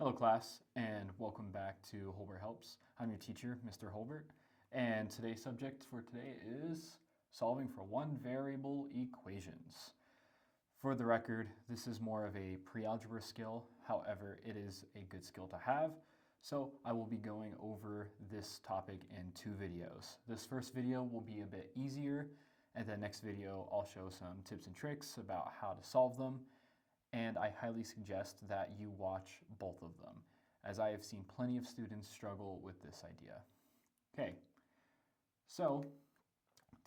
Hello class, and welcome back to Holbert Helps. I'm your teacher, Mr. Holbert, and today's subject for today is solving for one variable equations. For the record, this is more of a pre-algebra skill, however, it is a good skill to have, so I will be going over this topic in two videos. This first video will be a bit easier, and the next video I'll show some tips and tricks about how to solve them. And I highly suggest that you watch both of them, as I have seen plenty of students struggle with this idea. Okay, so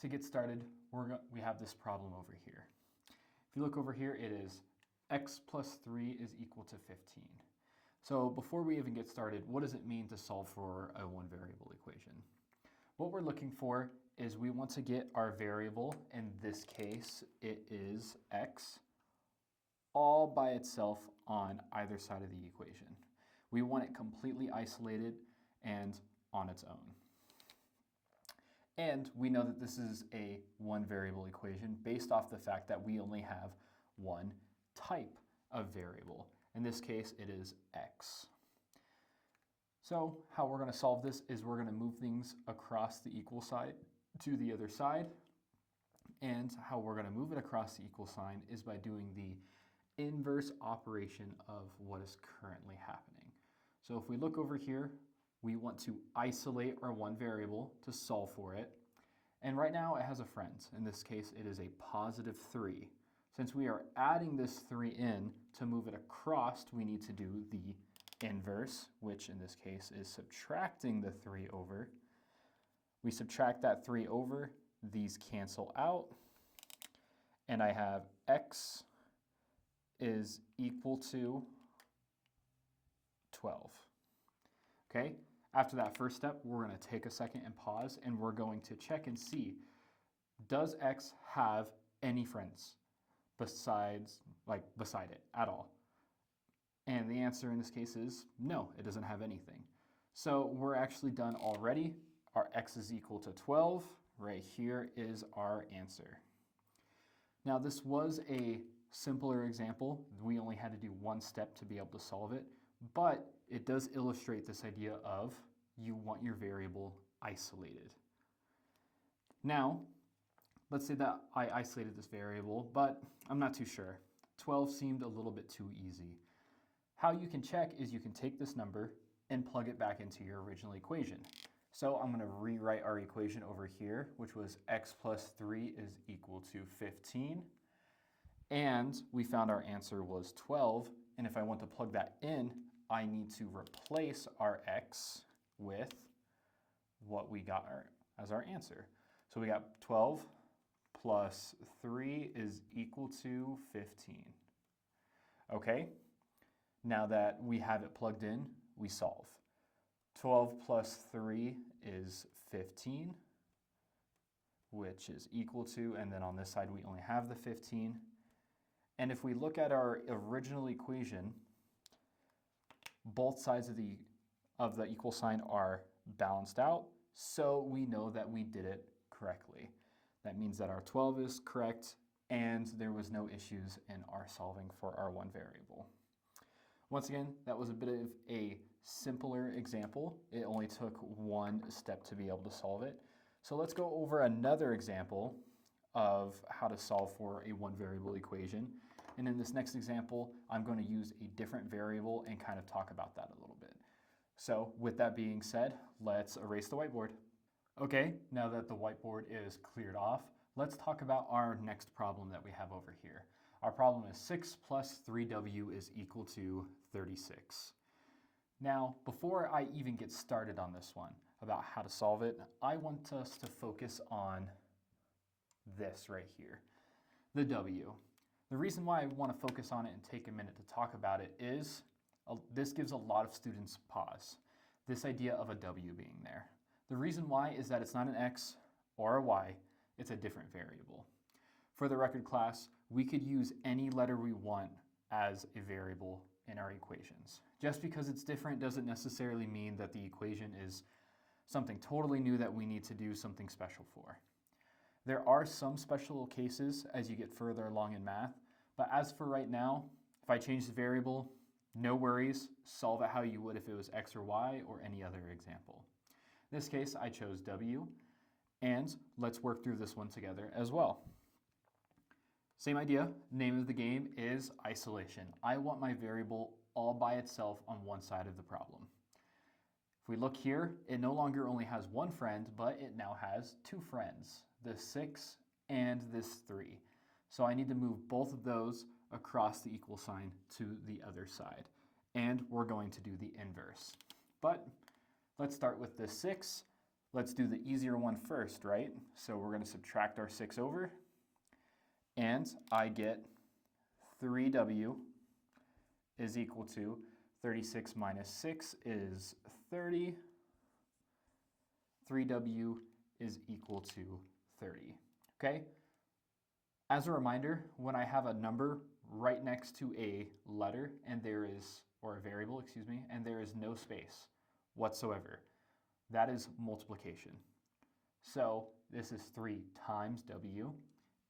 to get started, we have this problem over here. If you look over here, it is x plus 3 is equal to 15. So before we even get started, what does it mean to solve for a one variable equation? What we're looking for is we want to get our variable, in this case it is x, all by itself on either side of the equation. We want it completely isolated and on its own. And we know that this is a one variable equation based off the fact that we only have one type of variable. In this case, it is x. So how we're going to solve this is we're going to move things across the equal side to the other side. And how we're going to move it across the equal sign is by doing the inverse operation of what is currently happening. So if we look over here, we want to isolate our one variable to solve for it. And right now it has a friend. In this case, it is a positive 3. Since we are adding this 3 in to move it across, we need to do the inverse, which in this case is subtracting the 3 over. We subtract that 3 over, these cancel out, and I have x is equal to 12. Okay, after that first step, we're going to take a second and pause, and we're going to check and see, does x have any friends beside it at all? And the answer in this case is no, it doesn't have anything. So we're actually done already. Our x is equal to 12. Right here is our answer. Now this was a simpler example. We only had to do one step to be able to solve it, but it does illustrate this idea of you want your variable isolated. Now, let's say that I isolated this variable, but I'm not too sure. 12 seemed a little bit too easy. How you can check is you can take this number and plug it back into your original equation. So I'm going to rewrite our equation over here, which was x plus 3 is equal to 15. And we found our answer was 12, and if I want to plug that in, I need to replace our x with what we got as our answer. So we got 12 plus 3 is equal to 15. Okay, now that we have it plugged in, we solve. 12 plus 3 is 15, which is equal to, and then on this side we only have the 15. And if we look at our original equation, both sides of the equal sign are balanced out, so we know that we did it correctly. That means that our 12 is correct, and there was no issues in our solving for our one variable. Once again, that was a bit of a simpler example. It only took one step to be able to solve it. So let's go over another example of how to solve for a one variable equation. And in this next example, I'm going to use a different variable and kind of talk about that a little bit. So with that being said, let's erase the whiteboard. Okay, now that the whiteboard is cleared off, let's talk about our next problem that we have over here. Our problem is 6 plus 3w is equal to 36. Now, before I even get started on this one about how to solve it, I want us to focus on this right here, the w. The reason why I want to focus on it and take a minute to talk about it is this gives a lot of students pause, this idea of a w being there. The reason why is that it's not an x or a y, it's a different variable. For the record class, we could use any letter we want as a variable in our equations. Just because it's different doesn't necessarily mean that the equation is something totally new that we need to do something special for. There are some special cases as you get further along in math, but as for right now, if I change the variable, No worries, solve it how you would if it was x or y or any other example. In this case, I chose w, and let's work through this one together as well. Same idea, name of the game is isolation. I want my variable all by itself on one side of the problem. If we look here, it no longer only has one friend, but it now has two friends, this 6 and this 3. So I need to move both of those across the equal sign to the other side. And we're going to do the inverse. But let's start with the 6. Let's do the easier one first, right? So we're going to subtract our 6 over, and I get 3w is equal to 36 minus 6 is 30. 3w is equal to 30, okay? As a reminder, when I have a number right next to a letter and there is, or a variable, excuse me, and there is no space whatsoever, that is multiplication. So this is 3 times w,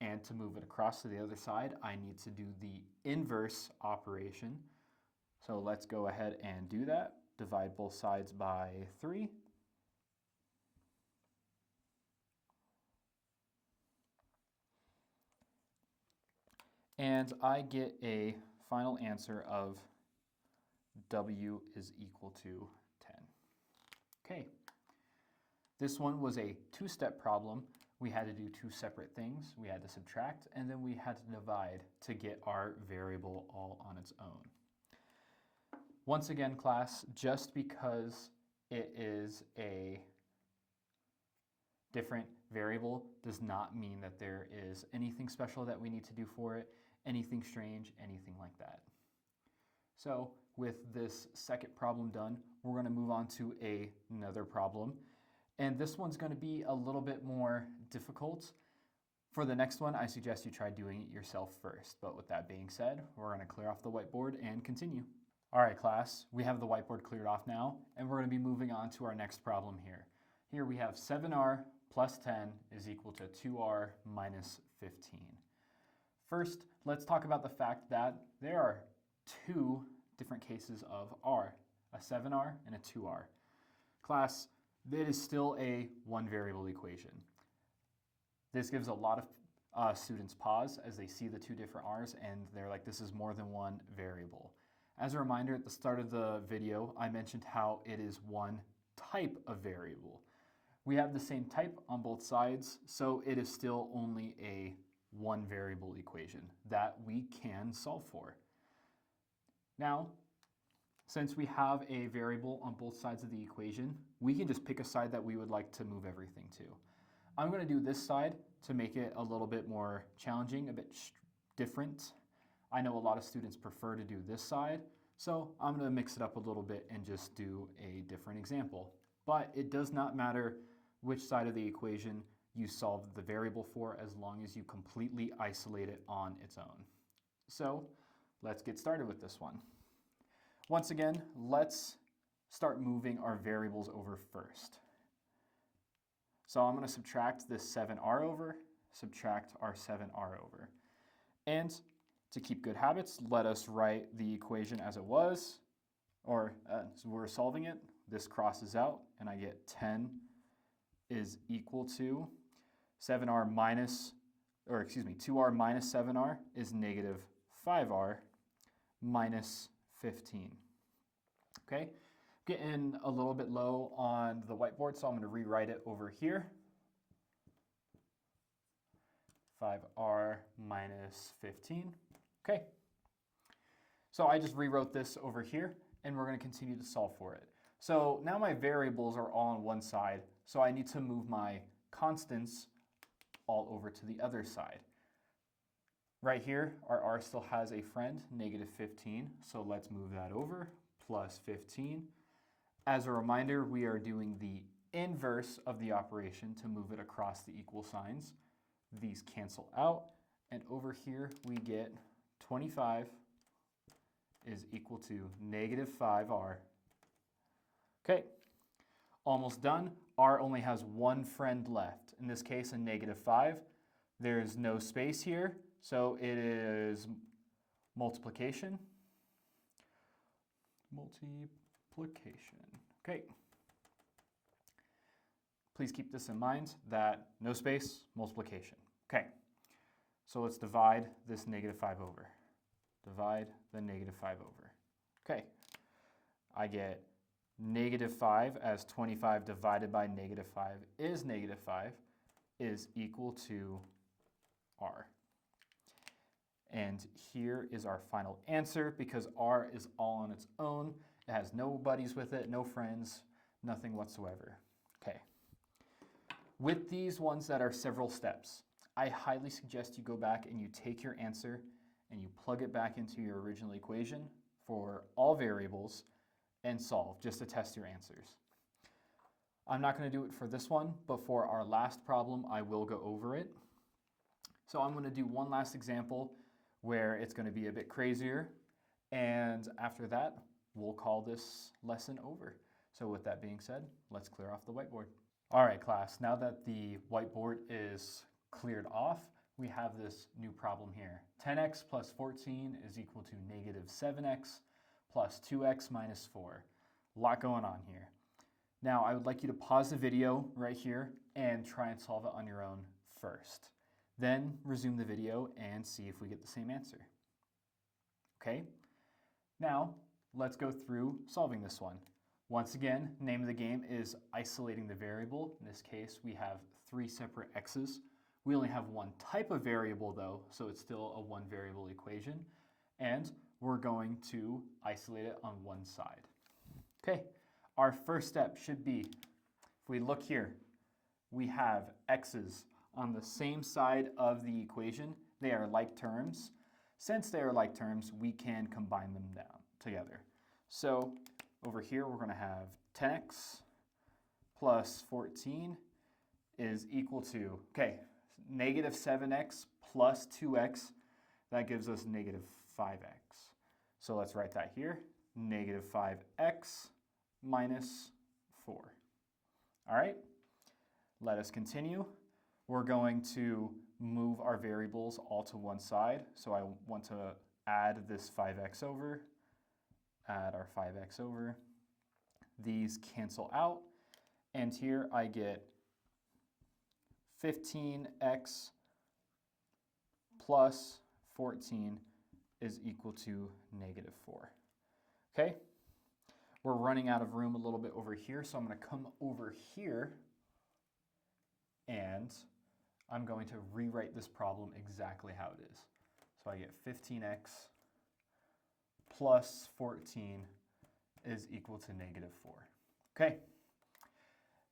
and to move it across to the other side, I need to do the inverse operation. So let's go ahead and do that. Divide both sides by 3. And I get a final answer of w is equal to 10. Okay. This one was a two-step problem. We had to do two separate things. We had to subtract, and then we had to divide to get our variable all on its own. Once again, class, just because it is a different variable does not mean that there is anything special that we need to do for it, anything strange, anything like that. So with this second problem done, we're going to move on to another problem. And this one's going to be a little bit more difficult. For the next one, I suggest you try doing it yourself first. But with that being said, we're going to clear off the whiteboard and continue. All right, class, we have the whiteboard cleared off now, and we're going to be moving on to our next problem here. Here we have 7r plus 10 is equal to 2r minus 15. First, let's talk about the fact that there are two different cases of r, a 7r and a 2r. Class, that is still a one variable equation. This gives a lot of students pause as they see the two different r's and they're like, this is more than one variable. As a reminder, at the start of the video, I mentioned how it is one type of variable. We have the same type on both sides, so it is still only a one variable equation that we can solve for. Now, since we have a variable on both sides of the equation, we can just pick a side that we would like to move everything to. I'm going to do this side to make it a little bit more challenging, a bit different. I know a lot of students prefer to do this side, so I'm going to mix it up a little bit and just do a different example. But it does not matter which side of the equation you solve the variable for as long as you completely isolate it on its own. So let's get started with this one. Once again, let's start moving our variables over first. So I'm going to subtract this 7r over, subtract our 7r over. And to keep good habits, let us write the equation as it was, or so we're solving it. This crosses out, and I get 10 is equal to 2r minus 7r is negative 5r minus 15. Okay, getting a little bit low on the whiteboard, so I'm going to rewrite it over here. 5r minus 15. Okay, so I just rewrote this over here, and we're going to continue to solve for it. So now my variables are all on one side, so I need to move my constants all over to the other side. Right here, our r still has a friend, negative 15, so let's move that over, plus 15. As a reminder, we are doing the inverse of the operation to move it across the equal signs. These cancel out, and over here we get 25 is equal to negative 5r. Okay, almost done. R only has one friend left. In this case, a negative 5. There's no space here, so it is multiplication. multiplication. Okay. Please keep this in mind that no space, multiplication. Okay. So let's divide this -5 over. Divide the -5 over. Okay. I get -5 as 25 divided by -5 is -5 is equal to r. And here is our final answer because r is all on its own. It has no buddies with it, no friends, nothing whatsoever. Okay. With these ones that are several steps, I highly suggest you go back and you take your answer and you plug it back into your original equation for all variables and solve just to test your answers. I'm not going to do it for this one, but for our last problem, I will go over it. So I'm going to do one last example where it's going to be a bit crazier, and after that, we'll call this lesson over. So with that being said, let's clear off the whiteboard. All right, class, now that the whiteboard is cleared off, we have this new problem here. 10x plus 14 is equal to -7x plus 2x minus 4. A lot going on here. Now, I would like you to pause the video right here and try and solve it on your own first. Then resume the video and see if we get the same answer. Okay? Now, let's go through solving this one. Once again, name of the game is isolating the variable. In this case, we have 3 separate x's. We only have one type of variable though, so it's still a one variable equation. And we're going to isolate it on one side. Okay, our first step should be, if we look here, we have x's on the same side of the equation. They are like terms. Since they are like terms, we can combine them down together. So over here, we're going to have 10x plus 14 is equal to, okay, -7x plus 2x. That gives us -5x. So let's write that here, -5x minus 4. All right, let us continue. We're going to move our variables all to one side. So I want to add this 5x over, add our 5x over. These cancel out, and here I get 15x plus 14 is equal to -4. Okay, we're running out of room a little bit over here, so I'm going to come over here and I'm going to rewrite this problem exactly how it is. So I get 15x plus 14 is equal to -4. Okay,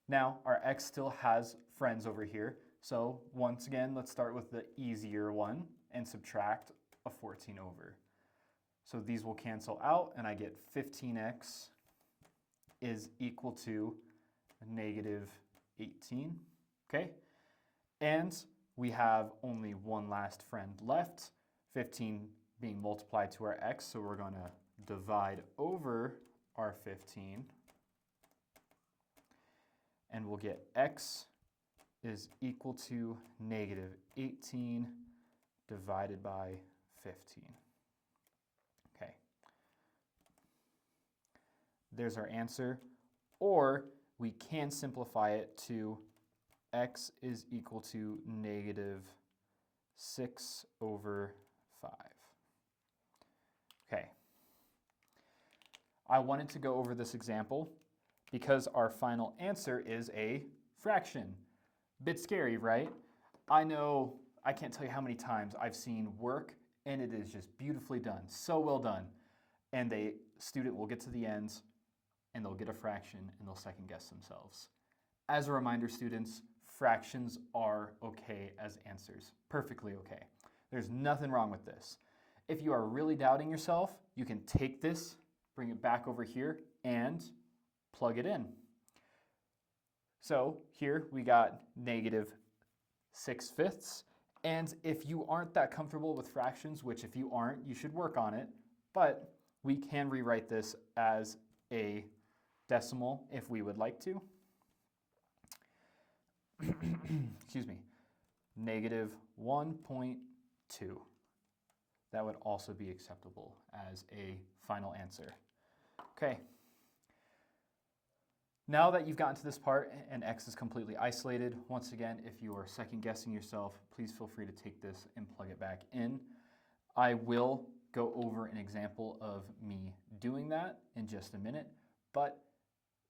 now our x still has friends over here. So once again, let's start with the easier one and subtract a 14 over. So these will cancel out and I get 15x is equal to -18. Okay, and we have only one last friend left, 15 being multiplied to our x, so we're going to divide over our 15, and we'll get x is equal to -18 divided by 15. Okay, there's our answer, or we can simplify it to x is equal to -6 over 5. Okay. I wanted to go over this example because our final answer is a fraction. Bit scary, right? I know, I can't tell you how many times I've seen work and it is just beautifully done, so well done. And the student will get to the end and they'll get a fraction and they'll second guess themselves. As a reminder, students, fractions are okay as answers, perfectly okay. There's nothing wrong with this. If you are really doubting yourself, you can take this, bring it back over here, and plug it in. So here we got -6/5, and if you aren't that comfortable with fractions, which if you aren't, you should work on it, but we can rewrite this as a decimal if we would like to. Excuse me, -1.2. That would also be acceptable as a final answer. Okay. Now that you've gotten to this part and x is completely isolated, once again, if you are second guessing yourself, please feel free to take this and plug it back in. I will go over an example of me doing that in just a minute, but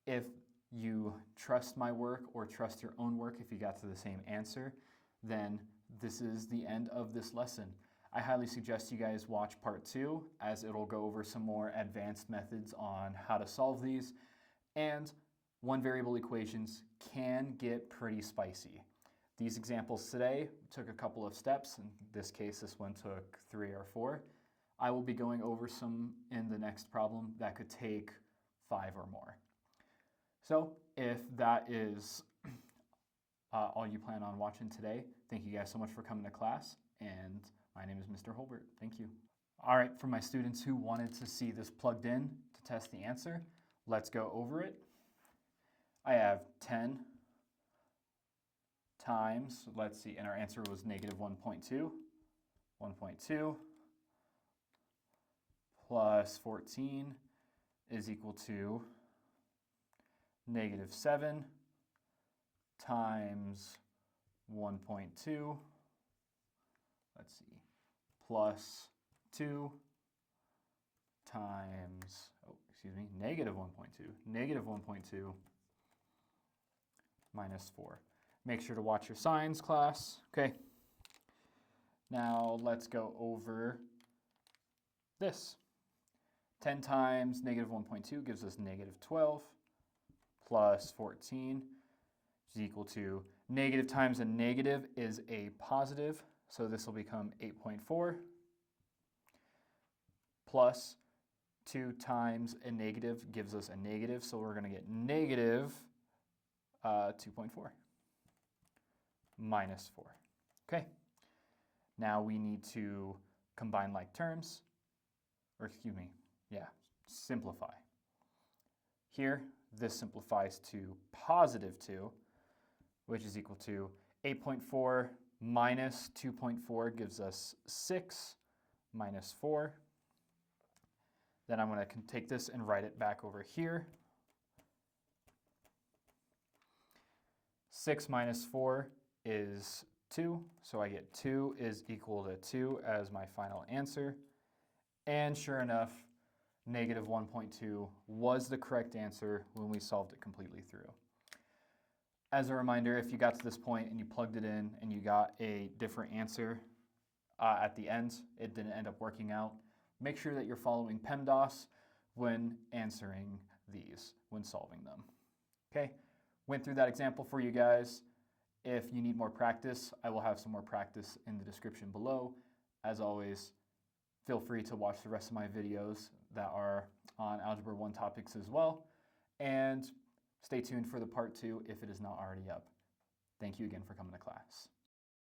if you trust my work or trust your own work, if you got to the same answer, then this is the end of this lesson. I highly suggest you guys watch part 2, as it'll go over some more advanced methods on how to solve these, and one variable equations can get pretty spicy. These examples today took a couple of steps. In this case, this one took 3 or 4. I will be going over some in the next problem that could take 5 or more. So if that is all you plan on watching today, thank you guys so much for coming to class, and my name is Mr. Holbert. Thank you. All right, for my students who wanted to see this plugged in to test the answer, let's go over it. I have 10 times, let's see, and our answer was negative 1.2. 1.2 plus 14 is equal to negative 7 times 1.2, let's see, plus 2 times, negative 1.2, negative 1.2 minus 4. Make sure to watch your signs, class. Okay. Now let's go over this. 10 times negative 1.2 gives us negative 12 plus 14 is equal to negative times a negative is a positive, so this will become 8.4 plus 2 times a negative gives us a negative, so we're going to get negative 2.4 minus 4. Okay, now we need to combine like terms, or simplify. Here, this simplifies to positive 2, which is equal to 8.4 minus 2.4 gives us 6 minus 4. Then I'm going to take this and write it back over here. 6 minus 4 is 2, so I get 2 is equal to 2 as my final answer. And sure enough, negative 1.2 was the correct answer when we solved it completely through. As a reminder, if you got to this point and you plugged it in and you got a different answer at the end, it didn't end up working out, make sure that you're following PEMDAS when answering these, when solving them. Okay, went through that example for you guys. If you need more practice, I will have some more practice in the description below. As always, feel free to watch the rest of my videos that are on Algebra 1 topics as well. And stay tuned for the part 2 if it is not already up. Thank you again for coming to class.